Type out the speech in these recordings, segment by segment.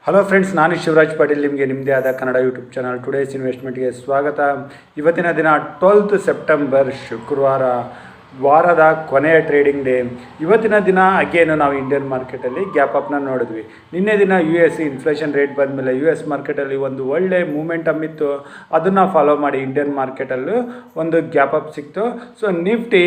Hello friends, ನಾನು ಶಿವರಾಜ್ ಪಾಟೀಲ್. ನಿಮಗೆ ನಿಮ್ಮದೇ ಆದ ಕನ್ನಡ ಯೂಟ್ಯೂಬ್ ಚಾನಲ್ ಟುಡೇಸ್ ಇನ್ವೆಸ್ಟ್ಮೆಂಟ್ಗೆ ಸ್ವಾಗತ. ಇವತ್ತಿನ ದಿನ 12 ಸೆಪ್ಟೆಂಬರ್ ಶುಕ್ರವಾರ, ವಾರದ ಕೊನೆಯ ಟ್ರೇಡಿಂಗ್ ಡೇ. ಇವತ್ತಿನ ದಿನ ಅಗೇನು ನಾವು ಇಂಡಿಯನ್ ಮಾರ್ಕೆಟಲ್ಲಿ ಗ್ಯಾಪ್ ಅಪ್ನ ನೋಡಿದ್ವಿ. ನಿನ್ನೆ ದಿನ US ಇನ್ಫ್ಲೇಷನ್ ರೇಟ್ ಬಂದಮೇಲೆ US ಮಾರ್ಕೆಟಲ್ಲಿ ಒಂದು ಒಳ್ಳೆ ಮೂಮೆಂಟಮ್ ಇತ್ತು. ಅದನ್ನು ಫಾಲೋ ಮಾಡಿ ಇಂಡಿಯನ್ ಮಾರ್ಕೆಟಲ್ಲೂ ಒಂದು ಗ್ಯಾಪ್ ಅಪ್ ಸಿಕ್ತು. ಸೊ ನಿಫ್ಟಿ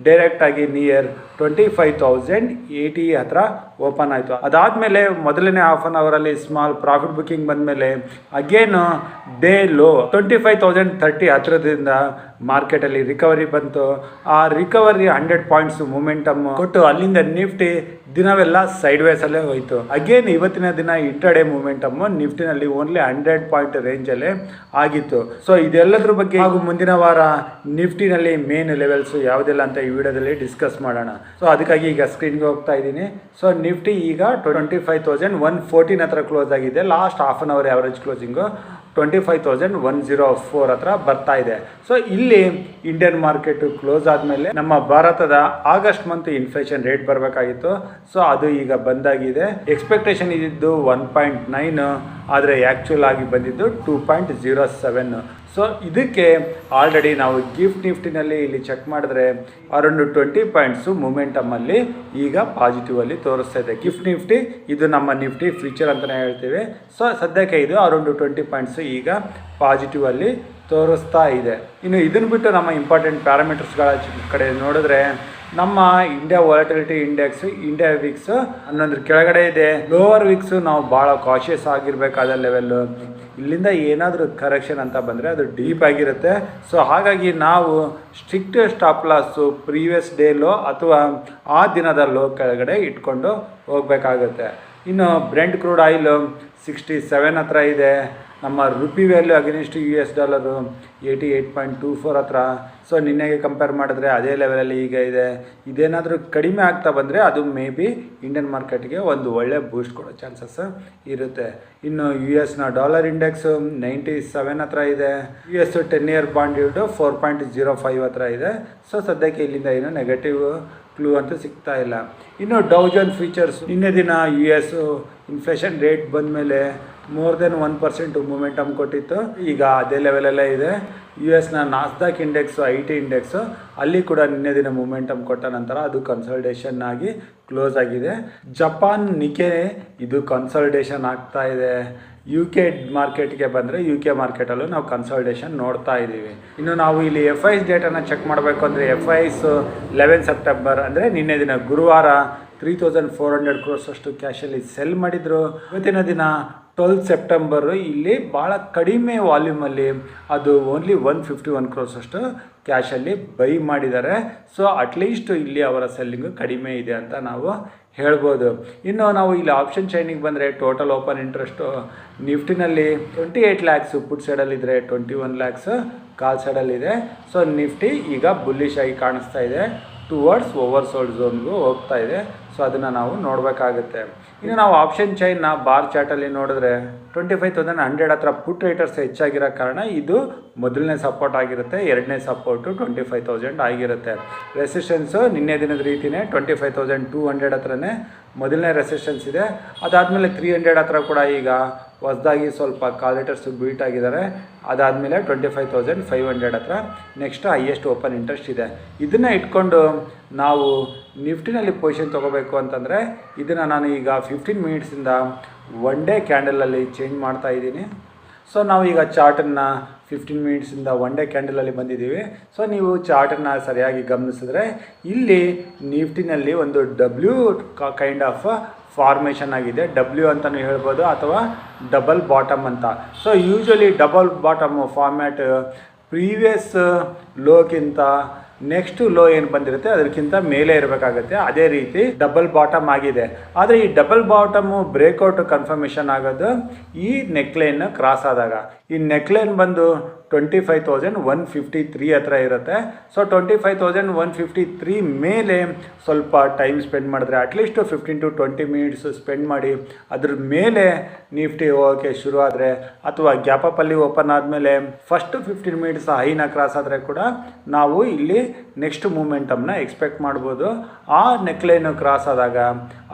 ಡೈರೆಕ್ಟಾಗಿ ನಿಯರ್ 25,080 ಹತ್ರ ಓಪನ್ ಆಯಿತು. ಅದಾದಮೇಲೆ ಮೊದಲನೇ ಹಾಫ್ ಆನ್ ಅವರಲ್ಲಿ ಸ್ಮಾಲ್ ಪ್ರಾಫಿಟ್ ಬುಕ್ಕಿಂಗ್ ಬಂದಮೇಲೆ ಅಗೇನು ಡೇ ಲೋ 25,030 ಹತ್ರದಿಂದ ಮಾರ್ಕೆಟಲ್ಲಿ ರಿಕವರಿ ಬಂತು. ಆ ರಿಕವರಿ 100 ಪಾಯಿಂಟ್ಸ್ ಮೂಮೆಂಟಮ್ ಕೊಟ್ಟು ಅಲ್ಲಿಂದ ನಿಫ್ಟಿ ದಿನವೆಲ್ಲ ಸೈಡ್ ವೇಸಲ್ಲೇ ಹೋಯಿತು. ಅಗೇನ್ ಇವತ್ತಿನ ದಿನ ಇಂಟ್ರಾಡೇ ಮೂಮೆಂಟಮ್ ನಿಫ್ಟಿನಲ್ಲಿ ಓನ್ಲಿ 100 ಪಾಯಿಂಟ್ ರೇಂಜಲ್ಲೇ ಆಗಿತ್ತು. ಸೊ ಇದೆಲ್ಲದ್ರ ಬಗ್ಗೆ ಹಾಗೂ ಮುಂದಿನ ವಾರ ನಿಫ್ಟಿನಲ್ಲಿ ಮೇನ್ ಲೆವೆಲ್ಸ್ ಯಾವುದೆಲ್ಲ ಅಂತ ಈ ವಿಡಿಯೋದಲ್ಲಿ ಡಿಸ್ಕಸ್ ಮಾಡೋಣ. ಸೊ ಅದಕ್ಕಾಗಿ ಈಗ ಸ್ಕ್ರೀನ್ಗೆ ಹೋಗ್ತಾ ಇದ್ದೀನಿ. ಸೊ ನಿಫ್ಟಿ ಈಗ 25,114 ಹತ್ರ ಕ್ಲೋಸ್ ಆಗಿದೆ. Last half an hour average closing 25,104 ಹತ್ರ ಬರ್ತಾ ಇದೆ. ಸೊ ಇಲ್ಲಿ ಇಂಡಿಯನ್ ಮಾರ್ಕೆಟ್ ಕ್ಲೋಸ್ ಆದಮೇಲೆ ನಮ್ಮ ಭಾರತದ ಆಗಸ್ಟ್ ಮಂತ್ ಇನ್ಫ್ಲೇಷನ್ ರೇಟ್ ಬರಬೇಕಾಗಿತ್ತು. ಸೊ ಅದು ಈಗ ಬಂದಾಗಿದೆ. ಎಕ್ಸ್ಪೆಕ್ಟೇಷನ್ ಇದ್ದಿದ್ದು 1.9, ಆದರೆ ಆ್ಯಕ್ಚುಲ್ ಆಗಿ ಬಂದಿದ್ದು 2.07. ಸೊ ಇದಕ್ಕೆ ಆಲ್ರೆಡಿ ನಾವು ಗಿಫ್ಟ್ ನಿಫ್ಟಿನಲ್ಲಿ ಇಲ್ಲಿ ಚೆಕ್ ಮಾಡಿದ್ರೆ ಅರೌಂಡ್ 20 ಪಾಯಿಂಟ್ಸು ಮೂಮೆಂಟಮಲ್ಲಿ ಈಗ ಪಾಸಿಟಿವಲ್ಲಿ ತೋರಿಸ್ತಾ ಇದೆ. ಗಿಫ್ಟ್ ನಿಫ್ಟಿ ಇದು ನಮ್ಮ ನಿಫ್ಟಿ ಫ್ಯೂಚರ್ ಅಂತಲೇ ಹೇಳ್ತೀವಿ. ಸೊ ಸದ್ಯಕ್ಕೆ ಇದು ಅರೌಂಡ್ 20 ಪಾಯಿಂಟ್ಸು ಈಗ ಪಾಸಿಟಿವಲ್ಲಿ ತೋರಿಸ್ತಾ ಇದೆ. ಇನ್ನು ಇದನ್ನು ಬಿಟ್ಟು ನಮ್ಮ ಇಂಪಾರ್ಟೆಂಟ್ ಪ್ಯಾರಾಮೀಟರ್ಸ್ಗಳ ಕಡೆ ನೋಡಿದ್ರೆ ನಮ್ಮ India volatility index, India Vicks 11 ಕೆಳಗಡೆ ಇದೆ. ಲೋವರ್ ವಿಕ್ಸ್ ನಾವು ಭಾಳ ಕಾಶಿಯಸ್ ಆಗಿರಬೇಕಾದ ಲೆವೆಲ್ಲು. ಇಲ್ಲಿಂದ ಏನಾದರೂ ಕರೆಕ್ಷನ್ ಅಂತ ಬಂದರೆ ಅದು ಡೀಪ್ ಆಗಿರುತ್ತೆ. ಸೊ ಹಾಗಾಗಿ ನಾವು strict stop loss previous day low ಅಥವಾ ಆ ದಿನದ ಲೋ ಕೆಳಗಡೆ ಇಟ್ಕೊಂಡು ಹೋಗಬೇಕಾಗುತ್ತೆ. ಇನ್ನು ಬ್ರೆಂಟ್ ಕ್ರೂಡ್ ಆಯಿಲ್ 67 ಹತ್ರ ಇದೆ. ನಮ್ಮ rupee value against US dollar 88.24 ಹತ್ರ. ಸೊ ನಿನ್ನೆಗೆ ಕಂಪೇರ್ ಮಾಡಿದ್ರೆ ಅದೇ ಲೆವೆಲಲ್ಲಿ ಈಗ ಇದೆ. ಇದೇನಾದರೂ ಕಡಿಮೆ ಆಗ್ತಾ ಬಂದರೆ ಅದು ಮೇ ಬಿ ಇಂಡಿಯನ್ ಮಾರ್ಕೆಟ್ಗೆ ಒಂದು ಒಳ್ಳೆ ಬೂಸ್ಟ್ ಕೊಡೋ ಚಾನ್ಸಸ್ ಇರುತ್ತೆ. ಇನ್ನು US ಡಾಲರ್ ಇಂಡೆಕ್ಸು 97 ಹತ್ರ ಇದೆ. US 10 ಇಯರ್ ಬಾಂಡ್ yield 4.05 ಹತ್ರ ಇದೆ. ಸೊ ಸದ್ಯಕ್ಕೆ ಇಲ್ಲಿಂದ ಏನು ನೆಗೆಟಿವ್ ಕ್ಲೂ ಅಂತೂ ಸಿಗ್ತಾ ಇಲ್ಲ. ಇನ್ನು ಡೌ ಜೋನ್ಸ್ ಫ್ಯೂಚರ್ಸ್ ನಿನ್ನೆ ದಿನ US ಇನ್ಫ್ಲೇಷನ್ ರೇಟ್ ಬಂದಮೇಲೆ ಮೋರ್ ದೆನ್ 1% ಮೂಮೆಂಟಮ್ ಕೊಟ್ಟಿತ್ತು. ಈಗ ಅದೇ ಲೆವೆಲಲ್ಲೇ ಇದೆ. US Nasdaq index, IT index ಅಲ್ಲಿ ಕೂಡ ನಿನ್ನೆ ದಿನ ಮೂಮೆಂಟಮ್ ಕೊಟ್ಟ ನಂತರ ಅದು ಕನ್ಸಲ್ಟೇಷನ್ ಆಗಿ ಕ್ಲೋಸ್ ಆಗಿದೆ. ಜಪಾನ್ ನಿಕೆ ಇದು ಕನ್ಸಲ್ಟೇಷನ್ ಆಗ್ತಾ ಇದೆ. UK ಮಾರ್ಕೆಟ್ಗೆ ಬಂದರೆ UK ಮಾರ್ಕೆಟಲ್ಲೂ ನಾವು ಕನ್ಸಲ್ಟೇಷನ್ ನೋಡ್ತಾ ಇದ್ದೀವಿ. ಇನ್ನು ನಾವು ಇಲ್ಲಿ FIs ಡೇಟನ್ನು ಚೆಕ್ ಮಾಡಬೇಕು ಅಂದರೆ FIs 11 ಸೆಪ್ಟೆಂಬರ್ ಅಂದರೆ ನಿನ್ನೆ ದಿನ ಗುರುವಾರ 3,400 crores ಅಷ್ಟು ಕ್ಯಾಶಲ್ಲಿ ಸೆಲ್ ಮಾಡಿದರು. ಇವತ್ತಿನ ದಿನ 12 ಸೆಪ್ಟೆಂಬರು ಇಲ್ಲಿ ಭಾಳ ಕಡಿಮೆ ವಾಲ್ಯೂಮಲ್ಲಿ ಅದು ಓನ್ಲಿ 151 crores ಅಷ್ಟು ಕ್ಯಾಶಲ್ಲಿ ಬೈ ಮಾಡಿದ್ದಾರೆ. ಸೊ ಅಟ್ಲೀಸ್ಟ್ ಇಲ್ಲಿ ಅವರ ಸೆಲ್ಲಿಂಗು ಕಡಿಮೆ ಇದೆ ಅಂತ ನಾವು ಹೇಳ್ಬೋದು. ಇನ್ನು ನಾವು ಇಲ್ಲಿ ಆಪ್ಷನ್ ಚೈನಿಗೆ ಬಂದರೆ ಟೋಟಲ್ ಓಪನ್ ಇಂಟ್ರೆಸ್ಟು ನಿಫ್ಟಿನಲ್ಲಿ 28 lakhs ಪುಟ್ ಸೈಡಲ್ಲಿದ್ದರೆ 21 lakhs ಕಾಲ್ ಸೈಡಲ್ಲಿದೆ. ಸೊ ನಿಫ್ಟಿ ಈಗ ಬುಲ್ಲಿಶ್ ಆಗಿ ಕಾಣಿಸ್ತಾ ಇದೆ, ಟುವರ್ಡ್ಸ್ ಓವರ್ಸೋಲ್ಡ್ ಝೋನ್ಗೂ ಹೋಗ್ತಾ ಇದೆ. ಸೊ ಅದನ್ನು ನಾವು ನೋಡಬೇಕಾಗುತ್ತೆ. ಇನ್ನು ನಾವು ಆಪ್ಷನ್ ಚೈನ್ನ ಬಾರ್ ಚಾರ್ಟಲ್ಲಿ ನೋಡಿದ್ರೆ 25,100 ಹತ್ರ ಪುಟ್ ರೈಟರ್ಸ್ ಹೆಚ್ಚಾಗಿರೋ ಕಾರಣ ಇದು ಮೊದಲನೇ ಸಪೋರ್ಟ್ ಆಗಿರುತ್ತೆ. ಎರಡನೇ ಸಪೋರ್ಟು 25,000 ಆಗಿರುತ್ತೆ. ರೆಸಿಸ್ಟೆನ್ಸು ನಿನ್ನೆ ದಿನದ ರೀತಿಯೇ 25,200 ಹತ್ರನೇ ಮೊದಲನೇ ರೆಸಿಸ್ಟೆನ್ಸ್ ಇದೆ. ಅದಾದಮೇಲೆ 300 ಹತ್ರ ಕೂಡ ಈಗ ಹೊಸದಾಗಿ ಸ್ವಲ್ಪ ಕಾಲೇಟರ್ಸ್ ಬೀಟ್ ಆಗಿದ್ದಾರೆ. ಅದಾದಮೇಲೆ 25,500 ಹತ್ರ ನೆಕ್ಸ್ಟ್ ಹೈಯೆಸ್ಟ್ ಓಪನ್ ಇಂಟ್ರೆಸ್ಟ್ ಇದೆ. ಇದನ್ನು ಇಟ್ಕೊಂಡು ನಾವು ನಿಫ್ಟಿನಲ್ಲಿ ಪೊಸಿಷನ್ ತೊಗೋಬೇಕು ಅಂತಂದರೆ ಇದನ್ನು ನಾನು ಈಗ 15 ಮಿನಿಟ್ಸಿಂದ 1 ಡೇ ಕ್ಯಾಂಡಲಲ್ಲಿ ಚೇಂಜ್ ಮಾಡ್ತಾ ಇದ್ದೀನಿ. ಸೊ ನಾವು ಈಗ ಚಾರ್ಟನ್ನು 15 ಮಿನಿಟ್ಸಿಂದ 1 ಡೇ ಕ್ಯಾಂಡಲಲ್ಲಿ ಬಂದಿದ್ದೀವಿ. ಸೊ ನೀವು ಚಾರ್ಟನ್ನು ಸರಿಯಾಗಿ ಗಮನಿಸಿದ್ರೆ ಇಲ್ಲಿ ನಿಫ್ಟಿನಲ್ಲಿ ಒಂದು W ಕೈಂಡ್ ಆಫ್ ಫಾರ್ಮೇಷನ್ ಆಗಿದೆ. W ಅಂತಲೂ ಹೇಳ್ಬೋದು ಅಥವಾ ಡಬಲ್ ಬಾಟಮ್ ಅಂತ. So usually double bottom format previous ಲೋಕ್ಕಿಂತ ನೆಕ್ಸ್ಟ್ ಲೋ ಏನು ಬಂದಿರುತ್ತೆ ಅದಕ್ಕಿಂತ ಮೇಲೆ ಇರಬೇಕಾಗುತ್ತೆ. ಅದೇ ರೀತಿ ಡಬಲ್ ಬಾಟಮ್ ಆಗಿದೆ. ಆದರೆ ಈ ಡಬಲ್ ಬಾಟಮು ಬ್ರೇಕ್ಔಟ್ ಕನ್ಫರ್ಮೇಷನ್ ಆಗೋದು ಈ ನೆಕ್ಲೈನ್ ಕ್ರಾಸ್ ಆದಾಗ. ಈ ನೆಕ್ಲೈನ್ ಬಂದು 25,153 ಹತ್ರ ಇರುತ್ತೆ. ಸೊ 25,153 ಮೇಲೆ ಸ್ವಲ್ಪ ಟೈಮ್ ಸ್ಪೆಂಡ್ ಮಾಡಿದ್ರೆ ಅಟ್ಲೀಸ್ಟ್ 15 to 20 ಮಿನಿಟ್ಸ್ ಸ್ಪೆಂಡ್ ಮಾಡಿ ಅದ್ರ ಮೇಲೆ ನಿಫ್ಟಿ ಹೋಗೋಕ್ಕೆ ಶುರು ಆದರೆ ಅಥವಾ ಗ್ಯಾಪಲ್ಲಿ ಓಪನ್ ಆದಮೇಲೆ ಫಸ್ಟ್ 15 ಮಿನಿಟ್ಸ್ ಹೈನ ಕ್ರಾಸ್ ಆದರೆ ಕೂಡ ನಾವು ಇಲ್ಲಿ ನೆಕ್ಸ್ಟ್ ಮೂಮೆಂಟಮ್ನ ಎಕ್ಸ್ಪೆಕ್ಟ್ ಮಾಡ್ಬೋದು. ಆ ನೆಕ್ಲೈನು ಕ್ರಾಸ್ ಆದಾಗ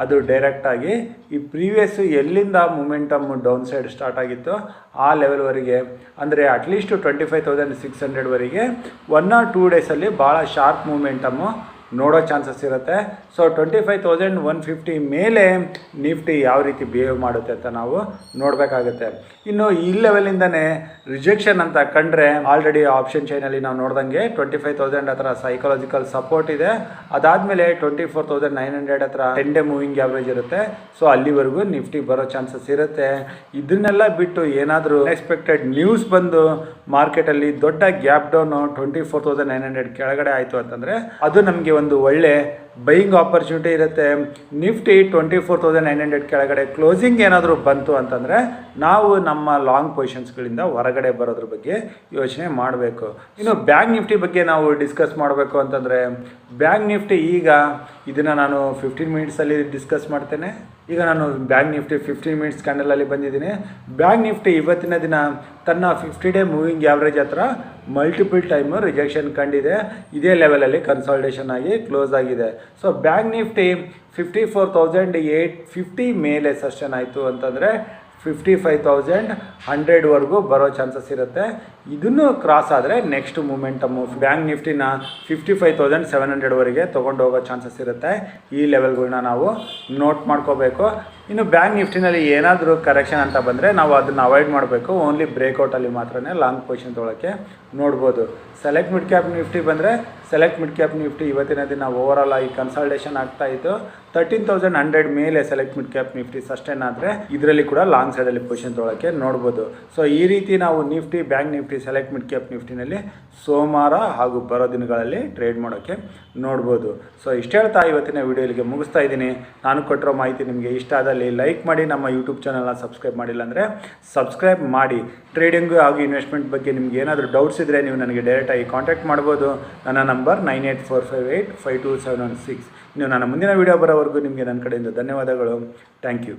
ಅದು ಡೈರೆಕ್ಟಾಗಿ ಈ ಪ್ರೀವಿಯಸ್ ಎಲ್ಲಿಂದ ಮೊಮೆಂಟಮ್ ಡೌನ್ ಸೈಡ್ ಸ್ಟಾರ್ಟ್ ಆಗಿತ್ತು ಆ ಲೆವೆಲ್ವರೆಗೆ, ಅಂದರೆ ಅಟ್ಲೀಸ್ಟ್ 25,600ವರೆಗೆ 1 or 2 ಡೇಸಲ್ಲಿ ಭಾಳ ಶಾರ್ಪ್ ಮೂಮೆಂಟಮ್ಮು ನೋಡೋ ಚಾನ್ಸಸ್ ಇರುತ್ತೆ. ಸೊ 25,150 ಮೇಲೆ ನಿಫ್ಟಿ ಯಾವ ರೀತಿ ಬಿಹೇವ್ ಮಾಡುತ್ತೆ ಅಂತ ನಾವು ನೋಡಬೇಕಾಗುತ್ತೆ. ಇನ್ನು ಈ ಲೆವೆಲಿಂದನೇ ರಿಜೆಕ್ಷನ್ ಅಂತ ಕಂಡ್ರೆ ಆಲ್ರೆಡಿ ಆಪ್ಷನ್ ಚೈನಲ್ಲಿ ನಾವು ನೋಡ್ದಂಗೆ 25,000 ಹತ್ರ ಸೈಕಾಲಜಿಕಲ್ ಸಪೋರ್ಟ್ ಇದೆ. ಅದಾದಮೇಲೆ 24,900 ಹತ್ರ 10 ಡೇ ಮೂವಿಂಗ್ ಆವ್ರೇಜ್ ಇರುತ್ತೆ. ಸೊ ಅಲ್ಲಿವರೆಗೂ ನಿಫ್ಟಿ ಬರೋ ಚಾನ್ಸಸ್ ಇರುತ್ತೆ. ಇದನ್ನೆಲ್ಲ ಬಿಟ್ಟು ಏನಾದರೂ ಅನ್ಎಕ್ಸ್ಪೆಕ್ಟೆಡ್ ನ್ಯೂಸ್ ಬಂದು ಮಾರ್ಕೆಟಲ್ಲಿ ದೊಡ್ಡ ಗ್ಯಾಪ್ ಡೌನು 24,900 ಕೆಳಗಡೆ ಆಯಿತು ಅಂತಂದರೆ ಅದು ನಮಗೆ ಒಂದು ಒಳ್ಳೆ ಬೈಯಿಂಗ್ ಆಪರ್ಚುನಿಟಿ ಇರುತ್ತೆ. ನಿಫ್ಟಿ 24,900 ಕೆಳಗಡೆ ಕ್ಲೋಸಿಂಗ್ ಏನಾದರೂ ಬಂತು ಅಂತಂದರೆ ನಾವು ನಮ್ಮ ಲಾಂಗ್ ಪೊಸಿಷನ್ಸ್ಗಳಿಂದ ಹೊರಗಡೆ ಬರೋದ್ರ ಬಗ್ಗೆ ಯೋಚನೆ ಮಾಡಬೇಕು. ಇನ್ನು ಬ್ಯಾಂಕ್ ನಿಫ್ಟಿ ಬಗ್ಗೆ ನಾವು ಡಿಸ್ಕಸ್ ಮಾಡಬೇಕು ಅಂತಂದರೆ ಬ್ಯಾಂಕ್ ನಿಫ್ಟಿ ಈಗ ಇದನ್ನು ನಾನು 15 ಮಿನಿಟ್ಸಲ್ಲಿ ಡಿಸ್ಕಸ್ ಮಾಡ್ತೇನೆ. ಈಗ ನಾನು ಬ್ಯಾಂಕ್ ನಿಫ್ಟಿ 15 ಮಿನಿಟ್ಸ್ ಕ್ಯಾಂಡಲಲ್ಲಿ ಬಂದಿದ್ದೀನಿ. ಬ್ಯಾಂಕ್ ನಿಫ್ಟಿ ಇವತ್ತಿನ ದಿನ ತನ್ನ 50 ಡೇ ಮೂವಿಂಗ್ ಆವ್ರೇಜ್ ಹತ್ರ ಮಲ್ಟಿಪಲ್ ಟೈಮು ರಿಜೆಕ್ಷನ್ ಕಂಡಿದೆ. ಇದೇ ಲೆವೆಲಲ್ಲಿ ಕನ್ಸಾಲ್ಟೇಷನ್ ಆಗಿ ಕ್ಲೋಸ್ ಆಗಿದೆ. ಸೊ ಬ್ಯಾಂಕ್ ನಿಫ್ಟಿ 54,850 ಮೇಲೆ ಸಸ್ಟೇನ್ ಆಯಿತು ಅಂತಂದರೆ 55,100ವರೆಗೂ ಬರೋ ಚಾನ್ಸಸ್ ಇರುತ್ತೆ. ಇದನ್ನು ಕ್ರಾಸ್ ಆದರೆ ನೆಕ್ಸ್ಟ್ ಮೂಮೆಂಟಮ್ಮು ಬ್ಯಾಂಕ್ ನಿಫ್ಟಿನ 55,700ವರೆಗೆ ತೊಗೊಂಡು ಹೋಗೋ ಚಾನ್ಸಸ್ ಇರುತ್ತೆ. ಈ ಲೆವೆಲ್ಗಳನ್ನ ನಾವು ನೋಟ್ ಮಾಡ್ಕೋಬೇಕು. ಇನ್ನು ಬ್ಯಾಂಕ್ ನಿಫ್ಟಿನಲ್ಲಿ ಏನಾದರೂ ಕರೆಕ್ಷನ್ ಅಂತ ಬಂದರೆ ನಾವು ಅದನ್ನು ಅವಾಯ್ಡ್ ಮಾಡಬೇಕು. ಓನ್ಲಿ ಬ್ರೇಕ್ಔಟಲ್ಲಿ ಮಾತ್ರ ಲಾಂಗ್ ಪೊಸಿಷನ್ ತೊಗೊಳಕ್ಕೆ ನೋಡ್ಬೋದು. ಸೆಲೆಕ್ಟ್ ಮಿಡ್ ಕ್ಯಾಪ್ ನಿಫ್ಟಿ ಬಂದರೆ ಸೆಲೆಕ್ಟ್ ಮಿಡ್ ಕ್ಯಾಪ್ ನಿಫ್ಟಿ ಇವತ್ತಿನ ದಿನ ಓವರಾಲ್ ಆಗಿ ಕನ್ಸಲ್ಟೇಷನ್ ಆಗ್ತಾಯಿತ್ತು. 13,100 ಮೇಲೆ select mid cap Nifty sustain ಆದರೆ ಇದರಲ್ಲಿ ಕೂಡ ಲಾಂಗ್ ಸೈಡಲ್ಲಿ ಪೊಸಿಷನ್ ತೊಗೊಳಕ್ಕೆ ನೋಡ್ಬೋದು. ಸೊ ಈ ರೀತಿ ನಾವು Nifty, bank Nifty, select mid cap ನಿಫ್ಟಿನಲ್ಲಿ ಸೋಮವಾರ ಹಾಗೂ ಬರೋ ದಿನಗಳಲ್ಲಿ ಟ್ರೇಡ್ ಮಾಡೋಕ್ಕೆ ನೋಡ್ಬೋದು. ಸೊ ಇಷ್ಟು ಹೇಳ್ತಾ ಇವತ್ತಿನ ವಿಡಿಯೋಲಿಗೆ ಮುಗಿಸ್ತಾ ಇದ್ದೀನಿ. ನಾನು ಕೊಟ್ಟಿರೋ ಮಾಹಿತಿ ನಿಮಗೆ ಇಷ್ಟ ಆದಲ್ಲಿ ಲೈಕ್ ಮಾಡಿ, ನಮ್ಮ ಯೂಟ್ಯೂಬ್ ಚಾನಲ್ನ ಸಬ್ಸ್ಕ್ರೈಬ್ ಮಾಡಿಲ್ಲ ಅಂದರೆ ಸಬ್ಸ್ಕ್ರೈಬ್ ಮಾಡಿ. ಟ್ರೇಡಿಂಗು ಹಾಗೂ ಇನ್ವೆಸ್ಟ್ಮೆಂಟ್ ಬಗ್ಗೆ ನಿಮ್ಗೆ ಏನಾದರೂ ಡೌಟ್ಸ್ ಇದ್ದರೆ ನೀವು ನನಗೆ ಡೈರೆಕ್ಟಾಗಿ ಕಾಂಟ್ಯಾಕ್ಟ್ ಮಾಡ್ಬೋದು. ನನ್ನ ನಂಬರ್ 9845852716. ಇನ್ನು ನನ್ನ ಮುಂದಿನ ವೀಡಿಯೋ ಬರೋವರೆಗೂ ನಿಮಗೆ ನನ್ನ ಕಡೆಯಿಂದ ಧನ್ಯವಾದಗಳು. Thank you.